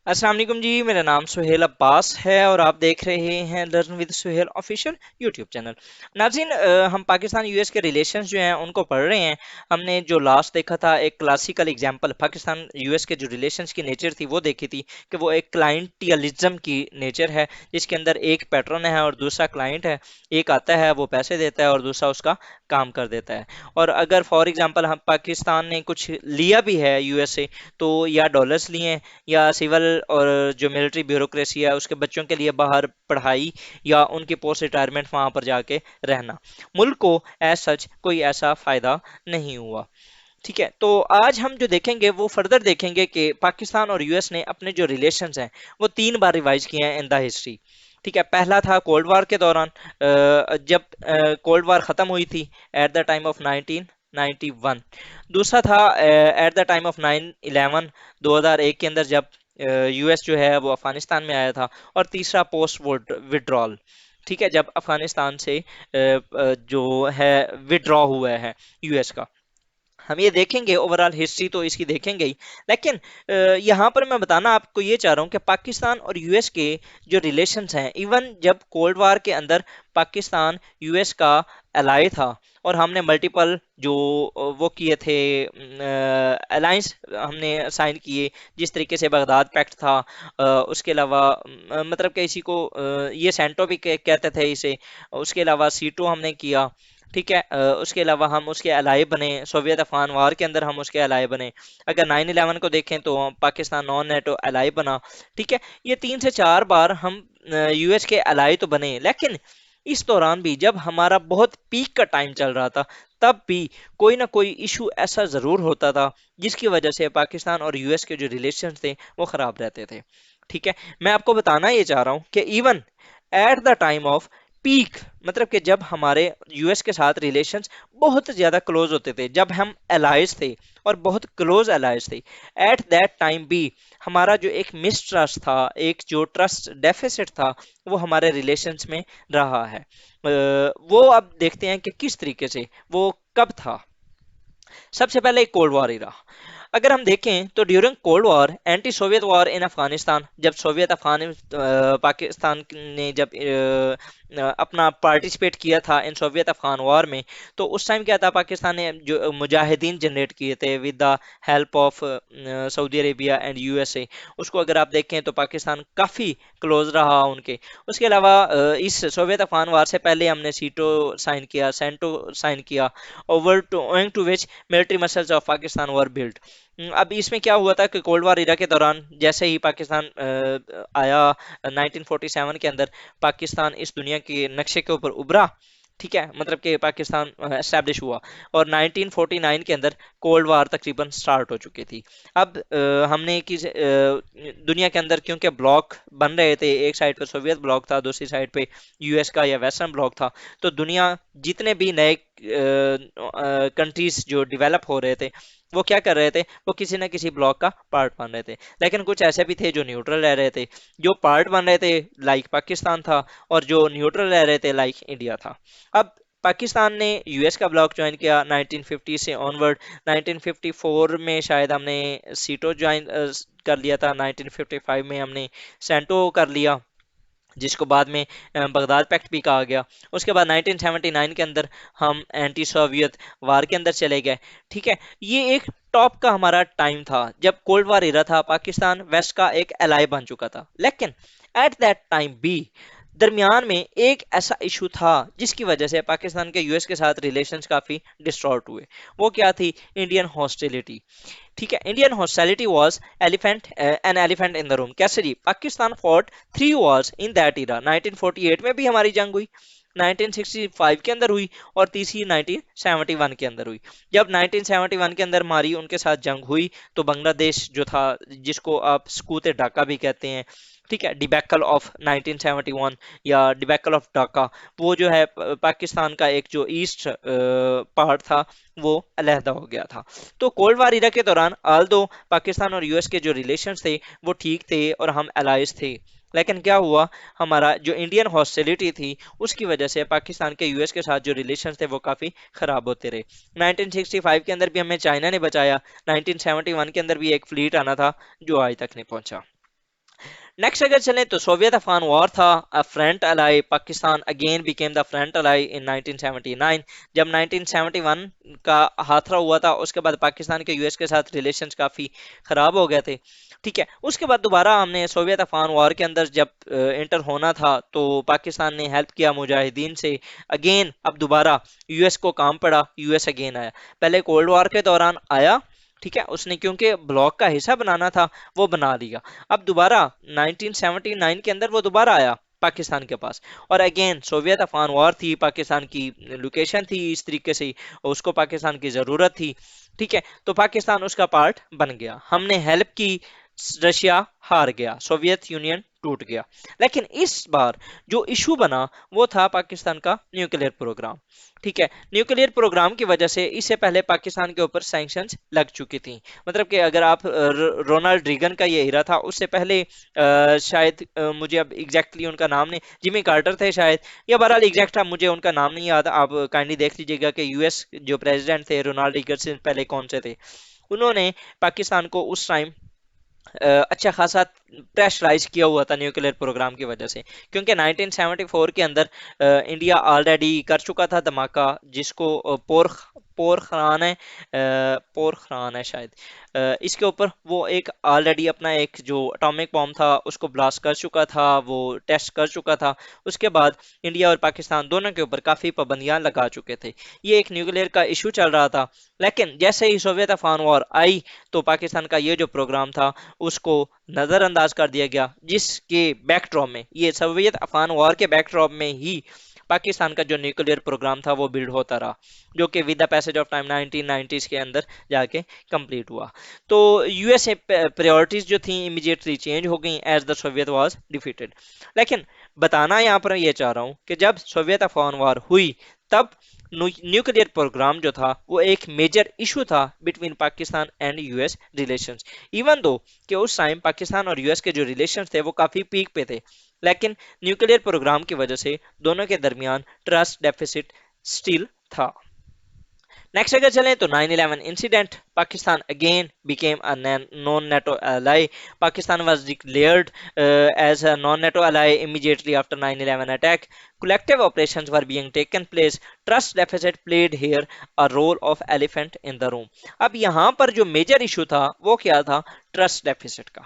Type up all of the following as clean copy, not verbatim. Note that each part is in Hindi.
अस्सलाम वालेकुम जी। मेरा नाम सुहेल अब्बास है और आप देख रहे हैं learn with Suhail official YouTube channel. नाज़रीन, हम पाकिस्तान यूएस के रिलेशंस जो हैं उनको पढ़ रहे हैं। हमने जो लास्ट देखा था एक क्लासिकल एग्जांपल पाकिस्तान यूएस के जो रिलेशंस की नेचर थी वो देखी थी कि वो एक क्लाइंटियलिज्म की नेचर है, जिसके अंदर एक पैटर्न है और दूसरा क्लाइंट है। एक आता है, वो पैसे देता है और दूसरा उसका काम कर देता है। और अगर फॉर एग्जांपल हम पाकिस्तान ने कुछ लिया भी है यूएस से, तो या डॉलर्स लिए या सिविल और जो मिलिट्री ब्यूरोक्रेसी है उसके बच्चों के लिए बाहर पढ़ाई या उनकी पोस्ट रिटायरमेंट वहां पर जाके रहना, मुल्क को एज सच कोई ऐसा फायदा नहीं हुआ। ठीक है, तो आज हम जो देखेंगे वो फर्दर देखेंगे कि पाकिस्तान और यूएस ने अपने जो रिलेशंस हैं वो 3 बार रिवाइज किए हैं इन द हिस्ट्री। ठीक है, पहला था कोल्ड वार के दौरान, जब कोल्ड वार खत्म हुई थी एट द टाइम ऑफ 1991। दूसरा था एट द टाइम ऑफ 9/11 2001 के अंदर, जब यूएस जो है वो अफगानिस्तान में आया था। और तीसरा पोस्ट विड्रॉल, ठीक है, जब अफगानिस्तान से जो है विड्रॉ हुआ है यूएस का। हम ये देखेंगे, ओवरऑल हिस्ट्री तो इसकी देखेंगे ही, लेकिन यहाँ पर मैं बताना आपको ये चाह रहा हूँ कि पाकिस्तान और यूएस के जो रिलेशंस हैं, इवन जब कोल्ड वार के अंदर पाकिस्तान यूएस का एलाई था और हमने मल्टीपल जो वो किए थे अलायंस हमने साइन किए, जिस तरीके से बगदाद पैक्ट था, उसके अलावा मतलब कि इसी को ये सेंटो भी कहते थे इसे, उसके अलावा सीटो हमने किया। ठीक है, उसके अलावा हम उसके अलाय बने, सोवियत अफगान वार के अंदर हम उसके अलाय बने। अगर 9/11 को देखें तो पाकिस्तान नॉन नेटो अलाय बना। ठीक है, ये 3 से 4 बार हम यूएस के अलाय तो बने, लेकिन इस दौरान भी जब हमारा बहुत पीक का टाइम चल रहा था, तब भी कोई ना कोई इशू ऐसा जरूर होता था जिसकी वजह से पाकिस्तान और यूएस के जो रिलेशन थे वो खराब रहते थे। ठीक है, मैं आपको बताना ये चाह रहा हूँ कि even at the time off peak, मतलब कि जब हमारे यूएस के साथ रिलेशंस बहुत ज्यादा क्लोज होते थे, जब हम एलाइज थे और बहुत क्लोज एलाइज थे, एट दैट टाइम भी हमारा जो एक मिसट्रस्ट था, एक जो ट्रस्ट डेफिसिट था, वो हमारे रिलेशंस में रहा है। वो अब देखते हैं कि किस तरीके से, वो कब था। सबसे पहले एक कोल्ड वॉर इरा। अगर हम देखें तो during cold war, anti Soviet war in Afghanistan, जब सोवियत पाकिस्तान ने जब अपना पार्टिसिपेट किया था इन सोवियत अफगान वॉर में, तो उस टाइम क्या था, पाकिस्तान ने जो मुजाहिदीन जनरेट किए थे with the help of Saudi Arabia and USA. उसको अगर आप देखें तो पाकिस्तान काफ़ी क्लोज रहा उनके। उसके अलावा इस सोवियत अफगान वार से पहले हमने सीटो साइन किया, सेंटो साइन किया, over to owing to which military muscles of Pakistan were built. अब इसमें क्या हुआ था कि कोल्ड वार इरा के दौरान जैसे ही पाकिस्तान आया 1947 के अंदर, पाकिस्तान इस दुनिया के नक्शे के ऊपर उभरा। ठीक है, मतलब कि पाकिस्तान एस्टेब्लिश हुआ और 1949 के अंदर कोल्ड वार तकरीबन स्टार्ट हो चुकी थी। अब हमने दुनिया के अंदर क्योंकि ब्लॉक बन रहे थे, एक साइड पे सोवियत ब्लॉक था, दूसरी साइड पे यूएस का या वेस्टर्न ब्लॉक था, तो दुनिया जितने भी नए कंट्रीज जो डेवलप हो रहे थे, वो क्या कर रहे थे, वो किसी न किसी ब्लॉक का पार्ट बन रहे थे। लेकिन कुछ ऐसे भी थे जो न्यूट्रल रह रहे थे, जो पार्ट बन रहे थे लाइक पाकिस्तान था, और जो न्यूट्रल रह रहे थे लाइक इंडिया था। अब पाकिस्तान ने यूएस का ब्लॉक ज्वाइन किया 1950 से ऑनवर्ड। 1954 में शायद हमने सीटो ज्वाइन कर लिया था, 1955 में हमने सेंटो कर लिया, जिसको बाद में बगदाद पैक्ट भी कहा गया। उसके बाद 1979 के अंदर हम एंटी सोवियत वार के अंदर चले गए। ठीक है, ये एक टॉप का हमारा टाइम था, जब कोल्ड वार इरा था, पाकिस्तान वेस्ट का एक एलाई बन चुका था। लेकिन एट दैट टाइम भी दरमियान में एक ऐसा इशू था जिसकी वजह से पाकिस्तान के यूएस के साथ रिलेशंस काफी डिस्टॉर्ट हुए। वो क्या थी? Indian hostility. ठीक है, Indian hostility was elephant an elephant in the room. कैसे जी? Pakistan fought 3 wars in that era. 1948 में भी हमारी जंग हुई, 1965 के अंदर हुई, और तीसरी 1971 के अंदर हुई। जब 1971 के अंदर हमारी उनके साथ जंग हुई, तो बांग्लादेश जो था, जिसको आप सकूत ढाका भी कहते हैं, ठीक है, डिबैकल ऑफ 1971 या डिबैकल ऑफ ढाका, वो जो है पाकिस्तान का एक जो ईस्ट पार्ट था, वो अलहदा हो गया था। तो कोल्ड वार इरा के दौरान आल दो पाकिस्तान और यूएस के जो रिलेशंस थे वो ठीक थे और हम अलाइज थे, लेकिन क्या हुआ, हमारा जो इंडियन हॉस्टिलिटी थी उसकी वजह से पाकिस्तान के यूएस के साथ जो रिलेशंस थे वो काफ़ी ख़राब होते रहे। 1965 के अंदर भी हमें चाइना ने बचाया, 1971 के अंदर भी एक फ्लीट आना था जो आज तक नहीं पहुंचा। नेक्स्ट अगर चलें तो सोवियत अफगान वॉर था, a front ally, Pakistan again became the front ally in 1979। जब 1971 का हाथरा हुआ था उसके बाद पाकिस्तान के यूएस के साथ रिलेशंस काफी खराब हो गए थे। ठीक है, उसके बाद दोबारा हमने सोवियत अफगान वॉर के अंदर जब एंटर होना था तो पाकिस्तान ने हेल्प किया मुजाहिदीन से। अगेन अब दोबारा यूएस को काम पड़ा, यूएस अगेन आया। पहले कोल्ड वॉर के दौरान आया, ठीक है, उसने क्योंकि ब्लॉक का हिस्सा बनाना था वो बना लिया। अब दोबारा 1979 के अंदर वो दोबारा आया पाकिस्तान के पास, और अगेन सोवियत अफगान वॉर थी, पाकिस्तान की लोकेशन थी इस तरीके से, उसको पाकिस्तान की जरूरत थी। ठीक है, तो पाकिस्तान उसका पार्ट बन गया, हमने हेल्प की, रशिया हार गया, सोवियत यूनियन टूट गया। लेकिन इस बार जो इशू बना वो था पाकिस्तान का न्यूक्लियर प्रोग्राम। ठीक है, न्यूक्लियर प्रोग्राम की वजह से इससे पहले पाकिस्तान के ऊपर सैंक्शंस लग चुकी थी। मतलब कि अगर आप रोनाल्ड रीगन का ये इरा था, उससे पहले शायद मुझे अब एग्जैक्टली उनका नाम नहीं, जिमी कार्टर थे शायद, या बहरहाल एग्जैक्ट अब मुझे उनका नाम नहीं याद, आप काइंडली देख लीजिएगा कि यूएस जो प्रेसिडेंट थे रोनाल्ड रीगन से पहले कौन से थे। उन्होंने पाकिस्तान को उस टाइम अच्छा खासा प्रेशराइज किया हुआ था न्यूक्लियर प्रोग्राम की वजह से, क्योंकि 1974 के अंदर इंडिया ऑलरेडी कर चुका था धमाका, जिसको पोरखरान है, पोरखरान है शायद, इसके ऊपर वो एक ऑलरेडी अपना एक जो एटॉमिक बॉम्ब था उसको ब्लास्ट कर चुका था, वो टेस्ट कर चुका था। उसके बाद इंडिया और पाकिस्तान दोनों के ऊपर काफ़ी पाबंदियां लगा चुके थे, ये एक न्यूक्लियर का इशू चल रहा था। लेकिन जैसे ही सोवियत अफगान वॉर आई तो पाकिस्तान का ये जो प्रोग्राम था उसको नजरअंदाज कर दिया गया, जिसके बैकड्रॉप में, ये सोवियत अफगान वॉर के बैकड्रॉप में ही पाकिस्तान का जो न्यूक्लियर प्रोग्राम था वो बिल्ड होता रहा, जो कि with the passage of time 1990s के अंदर जाके कंप्लीट हुआ। तो यूएसए प्रायोरिटीज जो थी इमीडिएटली चेंज हो गई as the Soviet was defeated. लेकिन बताना यहाँ पर ये चाह रहा हूँ कि जब सोवियत अफगान वॉर हुई तब न्यूक्लियर प्रोग्राम जो था वो एक मेजर इशू था between Pakistan and US relations. Even though कि उस टाइम पाकिस्तान और यूएस के जो रिलेशंस थे वो काफी पीक पे थे, लेकिन न्यूक्लियर प्रोग्राम की वजह से दोनों के दरमियान ट्रस्ट डेफिसिट स्टिल था। नेक्स्ट अगर चलें तो 9/11 incident, Pakistan again became a non NATO ally. Pakistan was declared as a non NATO ally immediately after 9/11 attack. collective operations were being taken place. Trust deficit played here a role of elephant in the room. अब यहाँ पर जो मेजर इशू था वो क्या था, ट्रस्ट डेफिसिट का।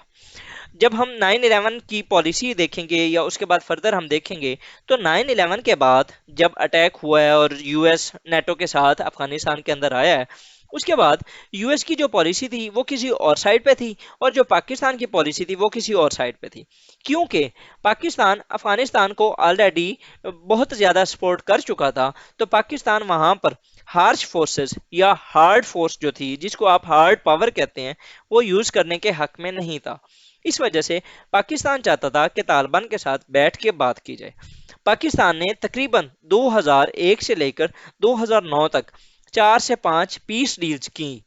जब हम 9/11 की पॉलिसी देखेंगे या उसके बाद फर्दर हम देखेंगे तो 9/11 के बाद जब अटैक हुआ है और यूएस नेटो के साथ अफगानिस्तान के अंदर आया है, उसके बाद यूएस की जो पॉलिसी थी वो किसी और साइड पे थी और जो पाकिस्तान की पॉलिसी थी वो किसी और साइड पे थी, क्योंकि पाकिस्तान अफगानिस्तान को ऑलरेडी बहुत ज्यादा सपोर्ट कर चुका था। तो पाकिस्तान वहां पर हार्श फोर्सेस या हार्ड फोर्स जो थी, जिसको आप हार्ड पावर कहते हैं, वो यूज करने के हक में नहीं था। इस वजह से पाकिस्तान चाहता था कि तालिबान के साथ बैठ के बात की जाए। पाकिस्तान ने तकरीबन 2001 से लेकर 2009 तक 4 से 5 पीस डील्स की।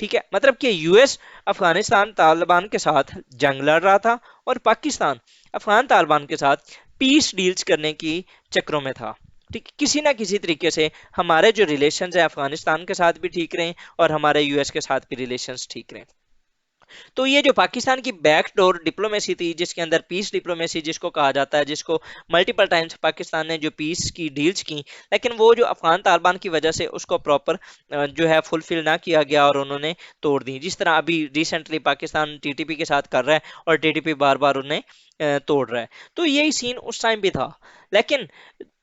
ठीक है, मतलब कि यूएस अफगानिस्तान तालिबान के साथ जंग लड़ रहा था और पाकिस्तान अफगान तालिबान के साथ पीस डील्स करने की चक्रों में था। ठीक, किसी ना किसी तरीके से हमारे जो रिलेशंस है अफगानिस्तान के साथ भी ठीक रहे और हमारे यूएस के साथ भी रिलेशंस ठीक रहे। तो ये जो पाकिस्तान की बैकडोर डिप्लोमेसी थी, जिसके अंदर पीस डिप्लोमेसी जिसको कहा जाता है, जिसको मल्टीपल टाइम्स पाकिस्तान ने जो पीस की डील्स की, लेकिन वो जो अफगान तालिबान की वजह से उसको प्रॉपर जो है फुलफिल ना किया गया और उन्होंने तोड़ दी, जिस तरह अभी रिसेंटली पाकिस्तान टीटीपी के साथ कर रहा है और टीटीपी बार बार उन्हें तोड़ रहा है। तो यही सीन उस टाइम भी था। लेकिन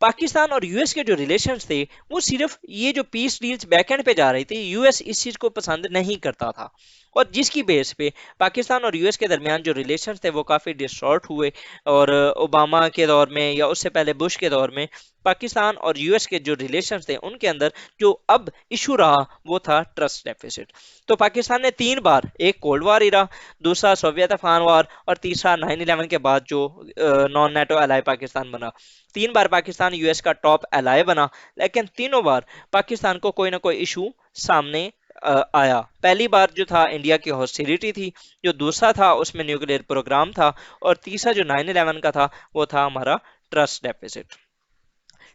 पाकिस्तान और यूएस के जो रिलेशंस थे वो सिर्फ ये जो पीस डील्स बैकएंड पे जा रही थी, यूएस इस चीज को पसंद नहीं करता था, और जिसकी बेस पे पाकिस्तान और यूएस के दरमियान जो रिलेशंस थे वो काफी डिस्टॉर्ट हुए। और ओबामा के दौर में या उससे पहले बुश के दौर में पाकिस्तान और यूएस के जो रिलेशंस थे उनके अंदर जो अब इशू रहा वो था ट्रस्ट डेफिसिट। तो पाकिस्तान ने 3 बार, एक कोल्ड वार इरा, दूसरा सोवियत अफगान वार और तीसरा 9/11 के बाद जो नॉन नेटो अलाई पाकिस्तान बना, 3 बार पाकिस्तान यूएस का टॉप अलाई बना, लेकिन तीनों बार पाकिस्तान को कोई ना कोई इशू सामने आया। पहली बार जो था इंडिया की हॉस्टिलिटी थी, जो दूसरा था उसमें न्यूक्लियर प्रोग्राम था, और तीसरा जो 9/11 का था वो था हमारा ट्रस्ट डेफिसिट।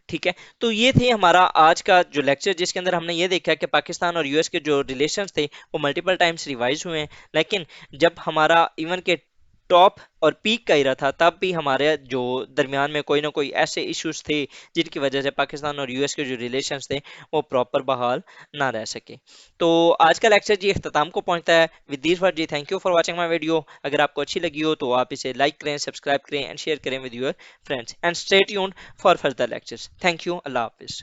ठीक है, तो ये थे हमारा आज का जो लेक्चर, जिसके अंदर हमने ये देखा कि पाकिस्तान और यूएस के जो रिलेशंस थे वो मल्टीपल टाइम्स रिवाइज हुए हैं, लेकिन जब हमारा इवन के टॉप और पीक का इरा था, तब भी हमारे जो दरमियान में कोई ना कोई ऐसे इश्यूज थे जिनकी वजह से पाकिस्तान और यूएस के जो रिलेशंस थे वो प्रॉपर बहाल ना रह सके। तो आज का लेक्चर जी इख्तिताम को पहुंचता है। With this word ji, thank you for watching my video. अगर आपको अच्छी लगी हो तो आप इसे लाइक करें, सब्सक्राइब करें एंड शेयर करें with your friends, and stay tuned for further lectures. Thank you, Allah Hafiz.